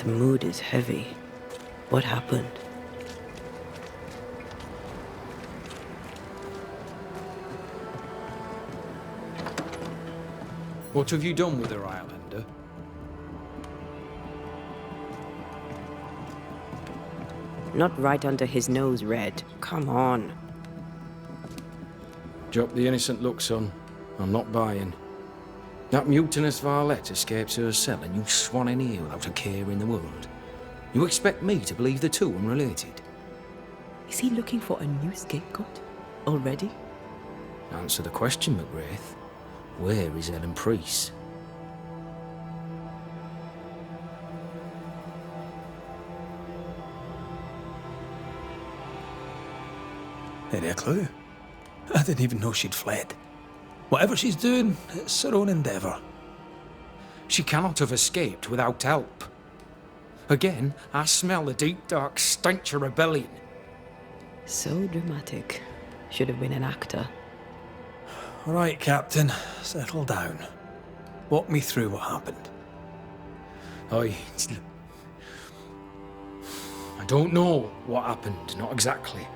The mood is heavy. What happened? What have you done with her, Islander? Not right under his nose, Red. Come on. Drop the innocent look, son. I'm not buying. That mutinous varlet escapes her cell and you swan in here without a care in the world. You expect me to believe the two unrelated? Is he looking for a new scapegoat? Already? Answer the question, McRaith. Where is Ellen Priest? Any clue? I didn't even know she'd fled. Whatever she's doing, it's her own endeavour. She cannot have escaped without help. Again, I smell the deep, dark stench of rebellion. So dramatic. Should have been an actor. All right, Captain, settle down. Walk me through what happened. I don't know what happened, not exactly.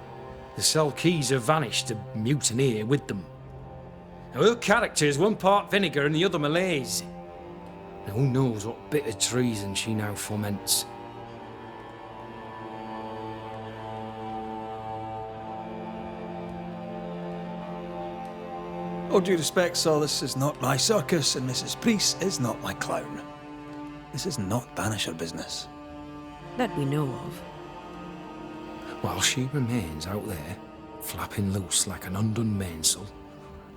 The cell keys have vanished, the mutineer with them. Now, her character is one part vinegar and the other malaise. And who knows what bitter treason she now foments. All due respect, Saul, this is not my circus, and Mrs. Priest is not my clown. This is not Banisher business. That we know of. While she remains out there, flapping loose like an undone mainsail,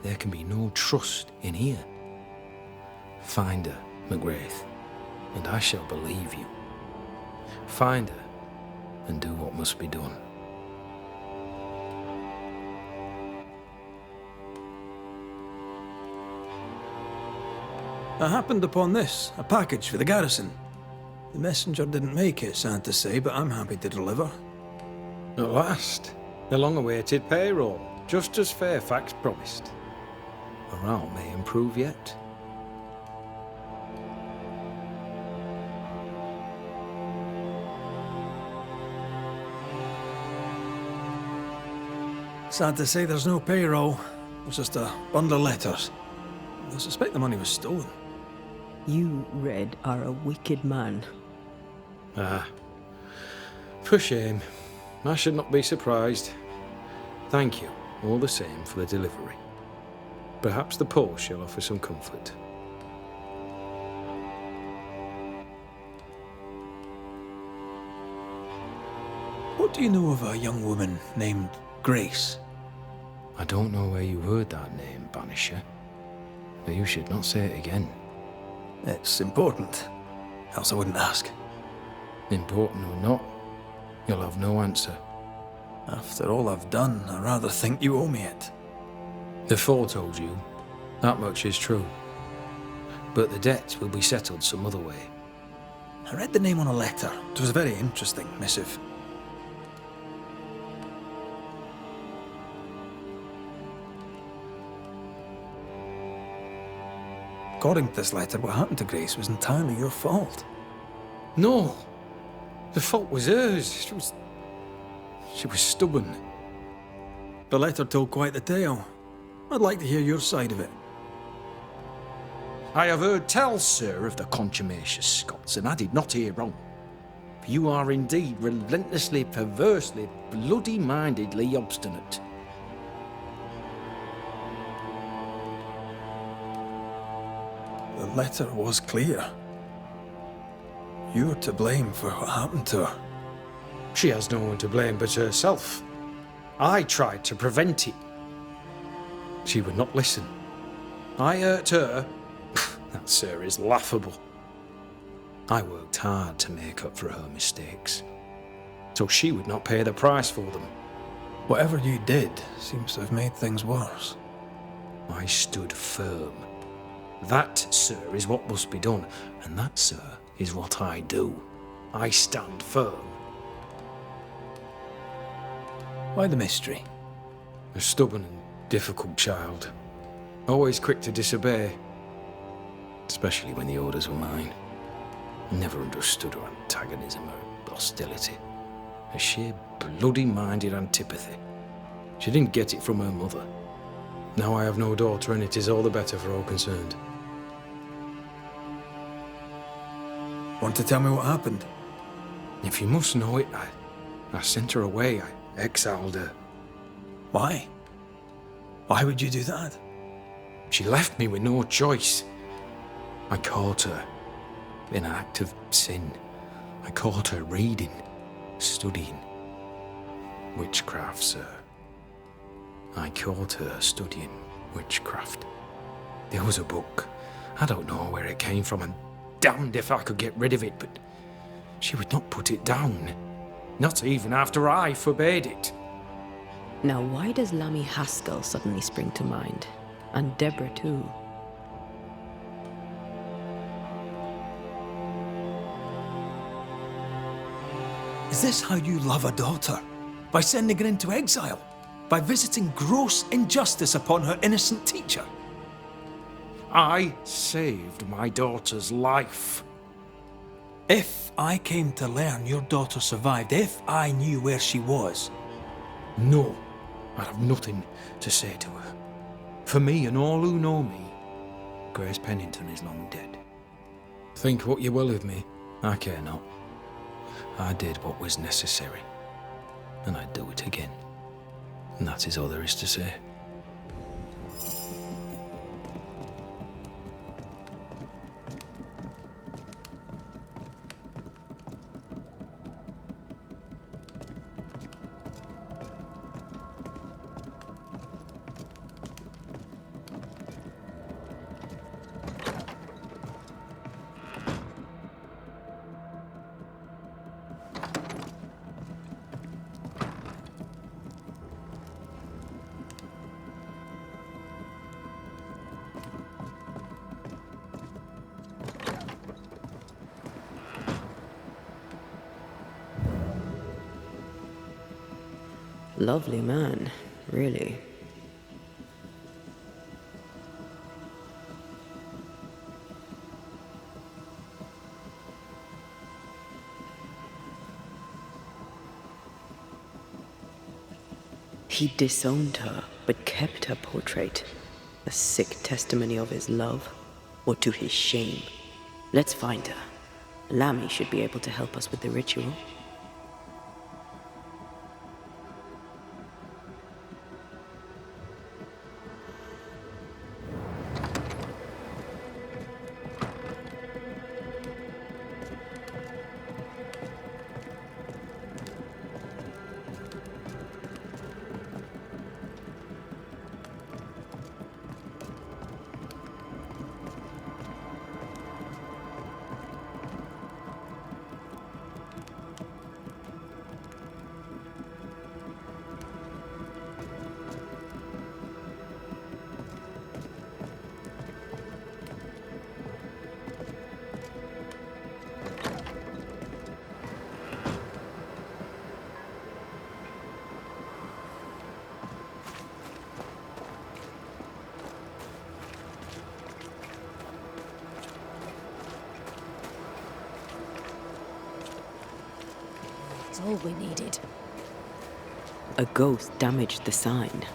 there can be no trust in here. Find her, McRaith, and I shall believe you. Find her, and do what must be done. I happened upon this, a package for the garrison. The messenger didn't make it, sad to say, but I'm happy to deliver. At last, the long-awaited payroll, just as Fairfax promised. Morale may improve yet. Sad to say there's no payroll. It's just a bundle of letters. I suspect the money was stolen. You, Red, are a wicked man. Ah, for shame. I should not be surprised. Thank you, all the same, for the delivery. Perhaps the post shall offer some comfort. What do you know of a young woman named Grace? I don't know where you heard that name, Banisher, but you should not say it again. It's important, else I wouldn't ask. Important or not, you'll have no answer. After all I've done, I rather think you owe me it. The Four told you, that much is true. But the debt will be settled some other way. I read the name on a letter. It was a very interesting missive. According to this letter, what happened to Grace was entirely your fault. No! The fault was hers. She was stubborn. The letter told quite the tale. I'd like to hear your side of it. I have heard tell, sir, of the contumacious Scots, and I did not hear wrong. For you are indeed relentlessly, perversely, bloody-mindedly obstinate. The letter was clear. You're to blame for what happened to her. She has no one to blame but herself. I tried to prevent it. She would not listen. I hurt her. That, sir, is laughable. I worked hard to make up for her mistakes, so she would not pay the price for them. Whatever you did seems to have made things worse. I stood firm. That, sir, is what must be done, and that, sir, is what I do. I stand firm. Why the mystery? A stubborn and difficult child. Always quick to disobey. Especially when the orders were mine. Never understood her antagonism or hostility. A sheer bloody-minded antipathy. She didn't get it from her mother. Now I have no daughter, and it is all the better for all concerned. Want to tell me what happened? If you must know it, I sent her away. I exiled her. Why? Why would you do that? She left me with no choice. I caught her in an act of sin. I caught her reading, studying. Witchcraft, sir. I caught her studying witchcraft. There was a book. I don't know where it came from, and damned if I could get rid of it, but she would not put it down. Not even after I forbade it. Now, why does Lammy Haskell suddenly spring to mind? And Deborah, too. Is this how you love a daughter? By sending her into exile? By visiting gross injustice upon her innocent teacher? I saved my daughter's life. If I came to learn your daughter survived, if I knew where she was... No, I have nothing to say to her. For me and all who know me, Grace Pennington is long dead. Think what you will of me, I care not. I did what was necessary, and I'd do it again. And that is all there is to say. Lovely man, really. He disowned her, but kept her portrait. A sick testimony of his love, or to his shame. Let's find her. Lammy should be able to help us with the ritual. It's all we needed. A ghost damaged the sign.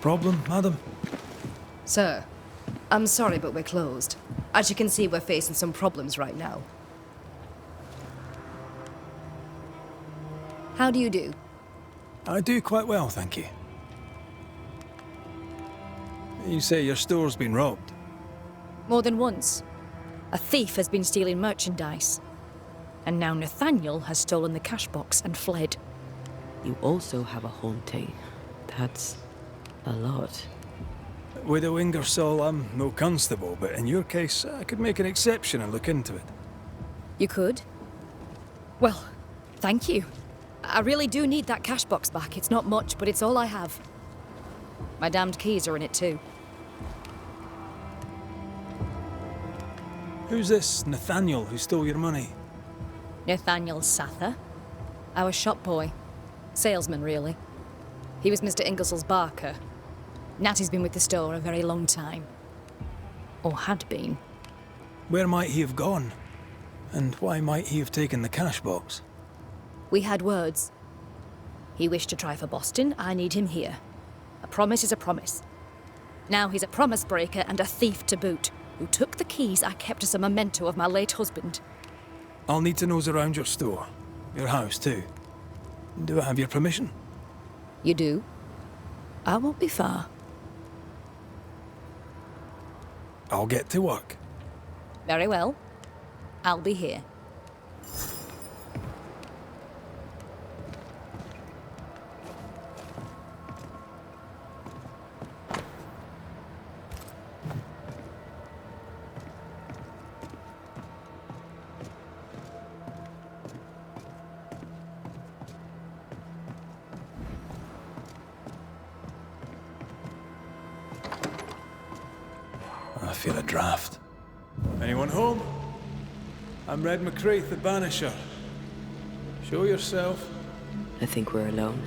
Problem, madam? Sir, I'm sorry, but we're closed. As you can see, we're facing some problems right now. How do you do? I do quite well, thank you. You say your store's been robbed? More than once. A thief has been stealing merchandise. And now Nathaniel has stolen the cash box and fled. You also have a haunting. That's a lot. Widow Ingersoll, I'm no constable, but in your case, I could make an exception and look into it. You could? Well, thank you. I really do need that cash box back. It's not much, but it's all I have. My damned keys are in it too. Who's this Nathaniel who stole your money? Nathaniel Sather. Our shop boy. Salesman, really. He was Mr. Ingersoll's barker. Natty's been with the store a very long time. Or had been. Where might he have gone? And why might he have taken the cash box? We had words. He wished to try for Boston. I need him here. A promise is a promise. Now he's a promise breaker and a thief to boot, who took the keys I kept as a memento of my late husband. I'll need to nose around your store. Your house, too. Do I have your permission? You do? I won't be far. I'll get to work. Very well. I'll be here. I feel a draft. Anyone home? I'm Red McRaith, the Banisher. Show yourself. I think we're alone.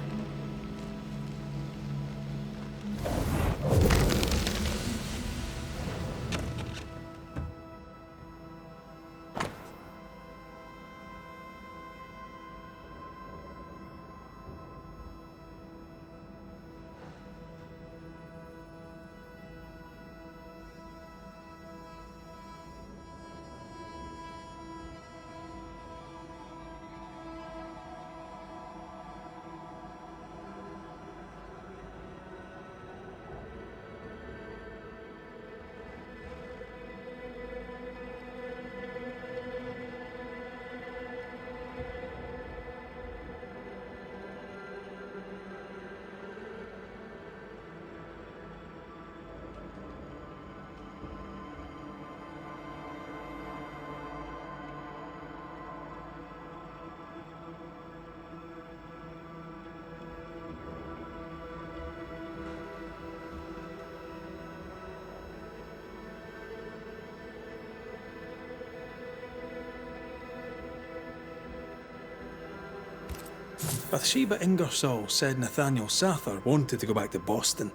Bathsheba Ingersoll said Nathaniel Sather wanted to go back to Boston.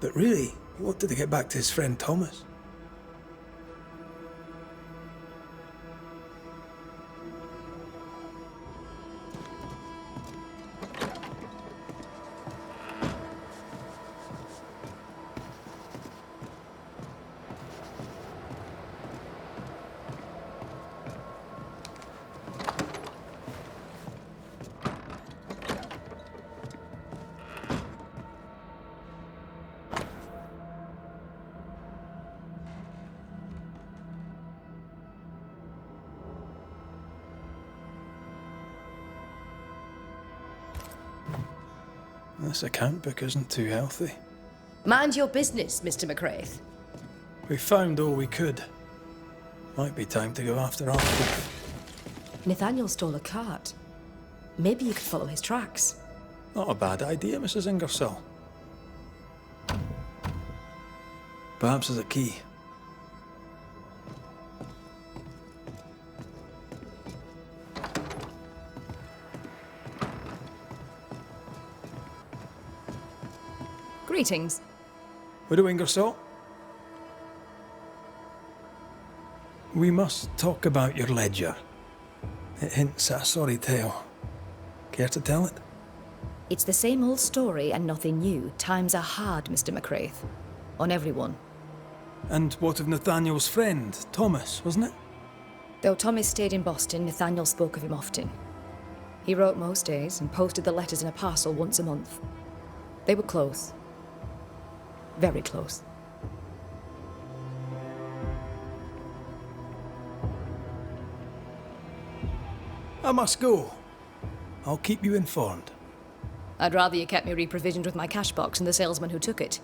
But really, he wanted to get back to his friend Thomas. This account book isn't too healthy. Mind your business, Mr. McRaith. We found all we could. Might be time to go after our thief. Nathaniel stole a cart. Maybe you could follow his tracks. Not a bad idea, Mrs. Ingersoll. Perhaps there's a key. Greetings. Widow Ingersoll? We must talk about your ledger. It hints at a sorry tale. Care to tell it? It's the same old story and nothing new. Times are hard, Mr. McRaith. On everyone. And what of Nathaniel's friend, Thomas, wasn't it? Though Thomas stayed in Boston, Nathaniel spoke of him often. He wrote most days and posted the letters in a parcel once a month. They were close. Very close. I must go. I'll keep you informed. I'd rather you kept me reprovisioned with my cash box and the salesman who took it.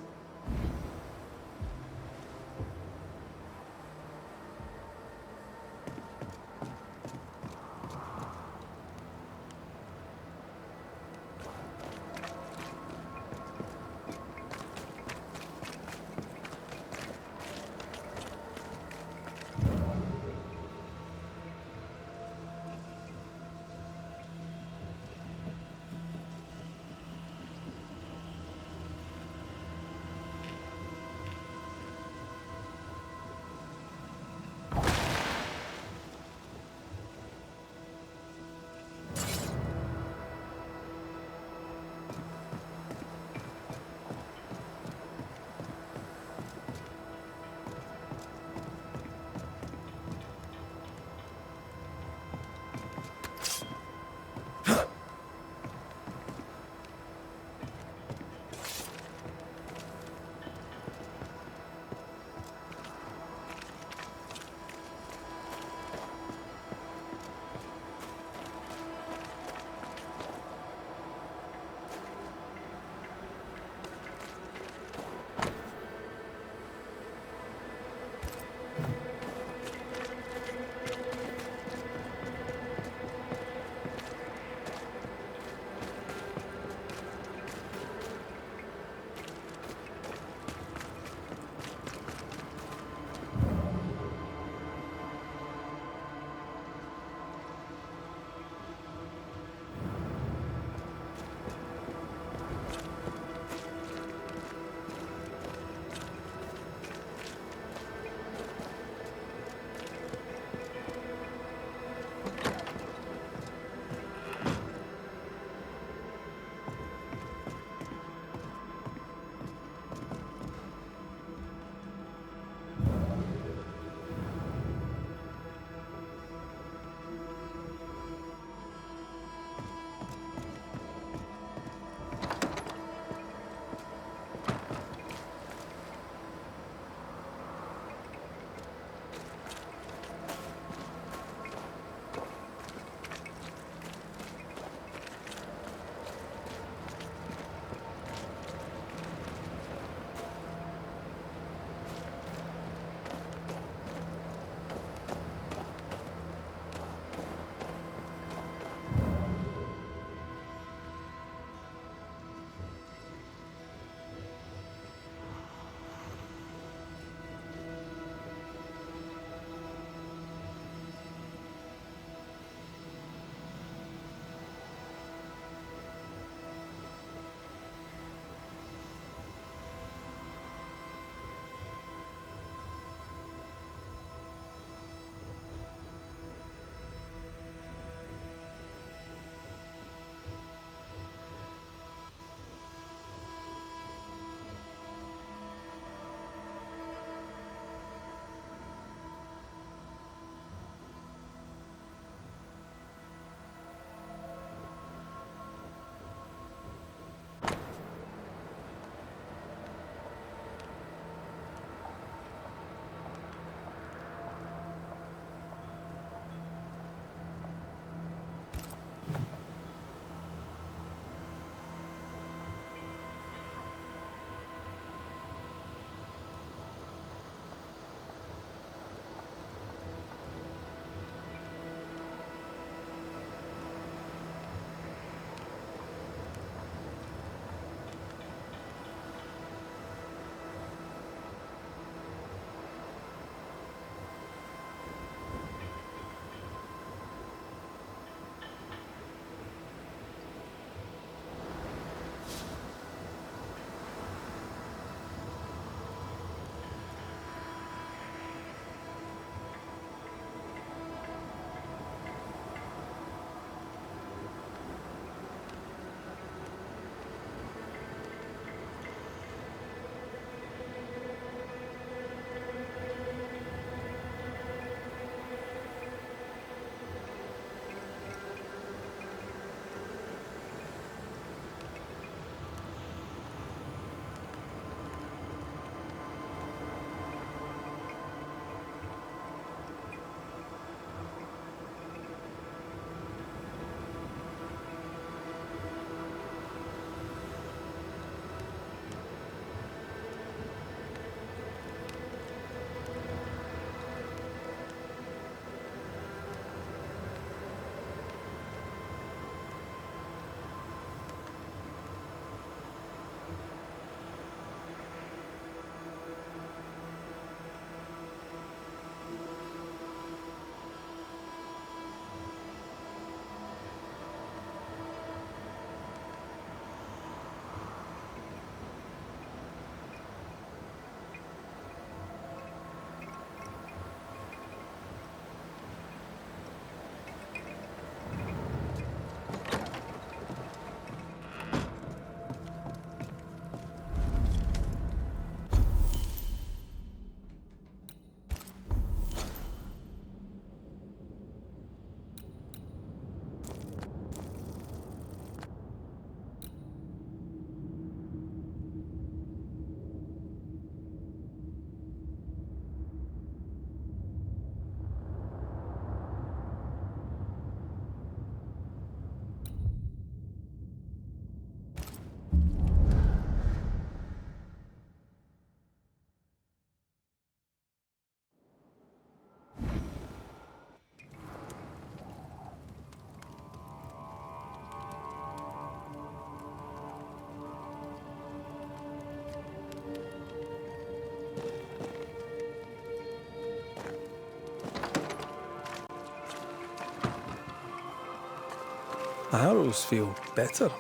The arrows feel better,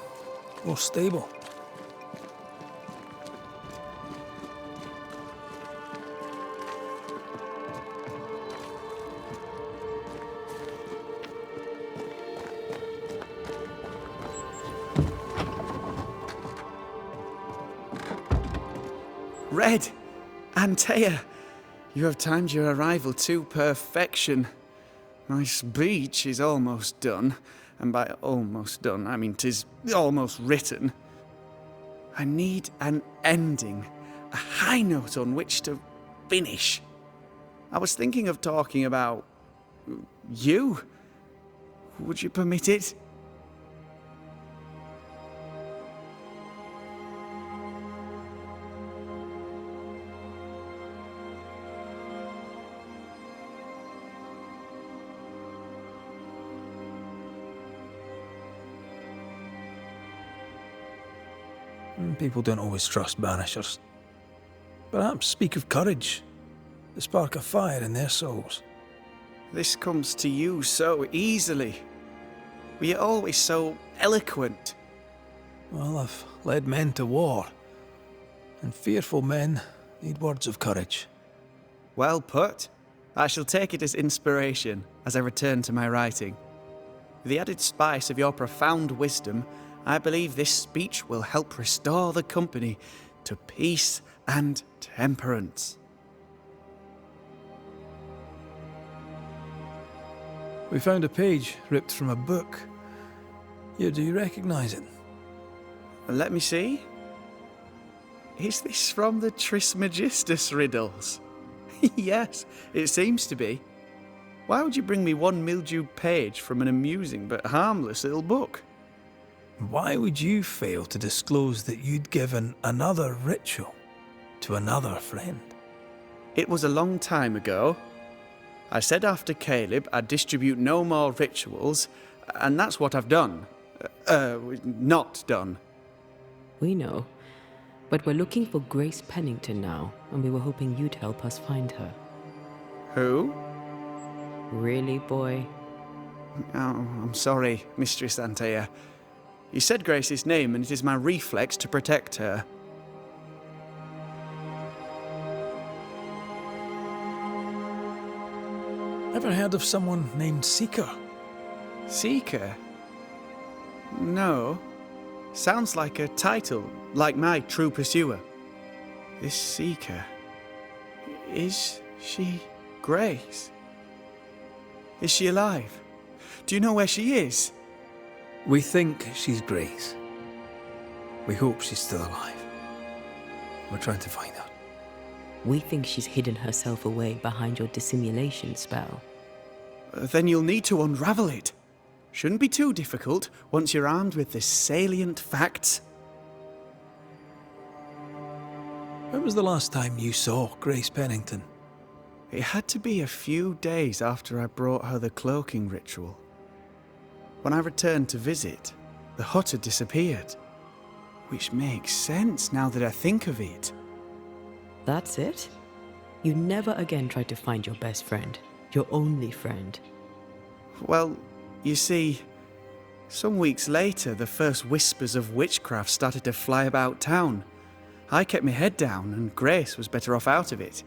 more stable. Red! Antea! You have timed your arrival to perfection. My speech is almost done, and by almost done, I mean 'tis almost written. I need an ending, a high note on which to finish. I was thinking of talking about you. Would you permit it? People don't always trust Banishers. Perhaps speak of courage, the spark of fire in their souls. This comes to you so easily. You're always so eloquent. Well, I've led men to war, and fearful men need words of courage. Well put. I shall take it as inspiration as I return to my writing. With the added spice of your profound wisdom, I believe this speech will help restore the company to peace and temperance. We found a page ripped from a book. Here, do you recognize it? Let me see. Is this from the Trismegistus riddles? Yes, it seems to be. Why would you bring me one mildewed page from an amusing but harmless little book? Why would you fail to disclose that you'd given another ritual to another friend? It was a long time ago. I said after Caleb I'd distribute no more rituals, and that's what I've done. Not done. We know. But we're looking for Grace Pennington now, and we were hoping you'd help us find her. Who? Really, boy? Oh, I'm sorry, Mistress Antea. You said Grace's name, and it is my reflex to protect her. Ever heard of someone named Seeker? Seeker? No. Sounds like a title, like my true pursuer. This Seeker. Is she Grace? Is she alive? Do you know where she is? We think she's Grace. We hope she's still alive. We're trying to find her. We think she's hidden herself away behind your dissimulation spell. Then you'll need to unravel it. Shouldn't be too difficult once you're armed with the salient facts. When was the last time you saw Grace Pennington? It had to be a few days after I brought her the cloaking ritual. When I returned to visit, the hut had disappeared. Which makes sense now that I think of it. That's it? You never again tried to find your best friend, your only friend. Well, you see, some weeks later, the first whispers of witchcraft started to fly about town. I kept my head down, and Grace was better off out of it.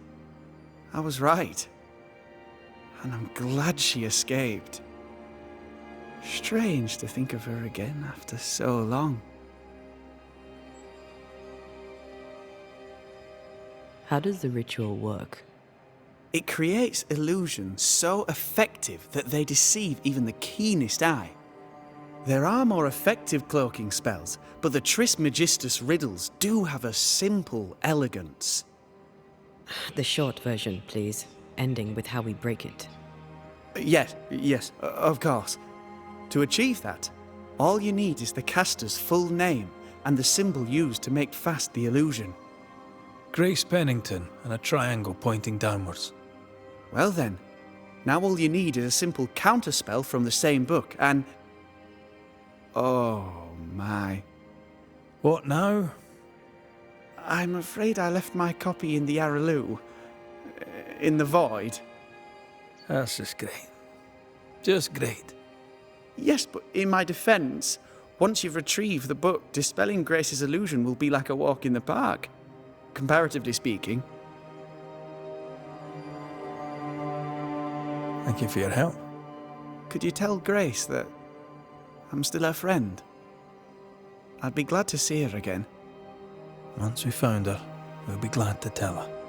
I was right. And I'm glad she escaped. Strange to think of her again after so long. How does the ritual work? It creates illusions so effective that they deceive even the keenest eye. There are more effective cloaking spells, but the Trismegistus riddles do have a simple elegance. The short version, please, ending with how we break it. Yes, of course. To achieve that, all you need is the caster's full name and the symbol used to make fast the illusion. Grace Pennington and a triangle pointing downwards. Well then, now all you need is a simple counterspell from the same book and... Oh my. What now? I'm afraid I left my copy in the Araloo. In the void. That's just great. Just great. Yes, but in my defence, once you've retrieved the book, dispelling Grace's illusion will be like a walk in the park, comparatively speaking. Thank you for your help. Could you tell Grace that I'm still her friend? I'd be glad to see her again. Once we found her, we'll be glad to tell her.